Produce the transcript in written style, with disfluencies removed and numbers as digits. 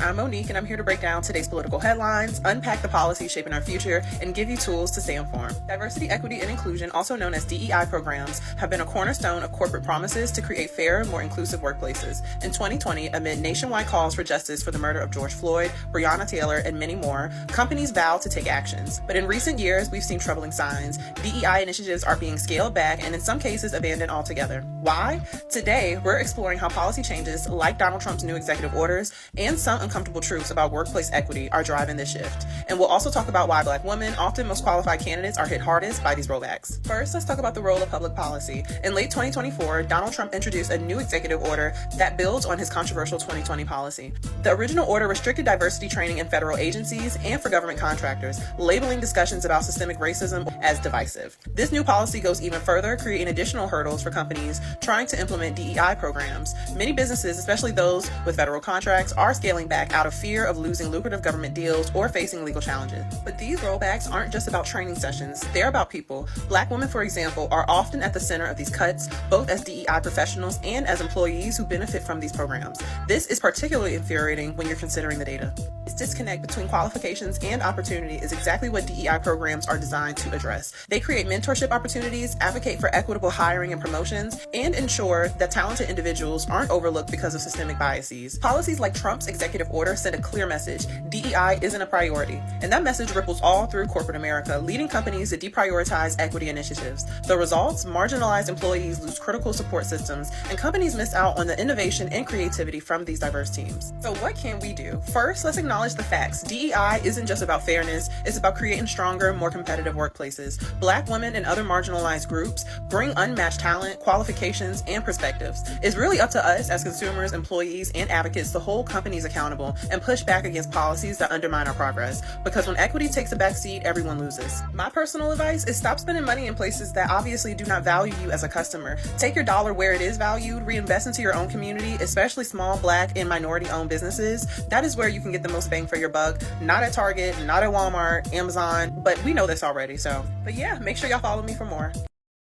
I'm Monique, and I'm here to break down today's political headlines, unpack the policies shaping our future, and give you tools to stay informed. Diversity, equity, and inclusion, also known as DEI programs, have been a cornerstone of corporate promises to create fairer, more inclusive workplaces. In 2020, amid nationwide calls for justice for the murder of George Floyd, Breonna Taylor, and many more, companies vowed to take actions. But in recent years, we've seen troubling signs. DEI initiatives are being scaled back and in some cases abandoned altogether. Why? Today, we're exploring how policy changes, like Donald Trump's new executive orders, and some uncomfortable truths about workplace equity are driving this shift. And we'll also talk about why Black women, often most qualified candidates, are hit hardest by these rollbacks. First, let's talk about the role of public policy. In late 2024, Donald Trump introduced a new executive order that builds on his controversial 2020 policy. The original order restricted diversity training in federal agencies and for government contractors, labeling discussions about systemic racism as divisive. This new policy goes even further, creating additional hurdles for companies trying to implement DEI programs. Many businesses, especially those with federal contracts, are scaling back out of fear of losing lucrative government deals or facing legal challenges. But these rollbacks aren't just about training sessions, they're about people. Black women, for example, are often at the center of these cuts, both as DEI professionals and as employees who benefit from these programs. This is particularly infuriating when you're considering the data. This disconnect between qualifications and opportunity is exactly what DEI programs are designed to address. They create mentorship opportunities, advocate for equitable hiring and promotions, and ensure that talented individuals aren't overlooked because of systemic biases. Policies like Trump's executive order send a clear message: DEI isn't a priority. And that message ripples all through corporate America, leading companies to deprioritize equity initiatives. The results: marginalized employees lose critical support systems, and companies miss out on the innovation and creativity from these diverse teams. So what can we do? First, let's acknowledge the facts. DEI isn't just about fairness, it's about creating stronger, more competitive workplaces. Black women and other marginalized groups bring unmatched talent, qualifications, and perspectives. It's really up to us as consumers, employees, and advocates to hold companies accountable and push back against policies that undermine our progress. Because when equity takes a backseat, everyone loses. My personal advice is stop spending money in places that obviously do not value you as a customer. Take your dollar where it is valued, reinvest into your own community, especially small, Black, and minority-owned businesses. That is where you can get the most bang for your buck. Not at Target, not at Walmart, Amazon, but we know this already, so. But yeah, make sure y'all follow me for more.